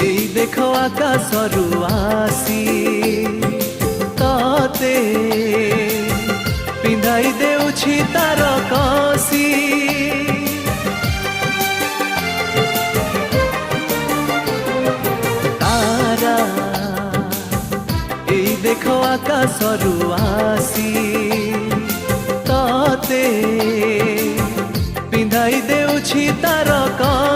এই দেখো আকাশরু আসি ততে পিন্ধাই দেউছি তার কষি তারা এই দেখো আকাশরু আসি ততে পিন্ধাই দেউছি তার কষি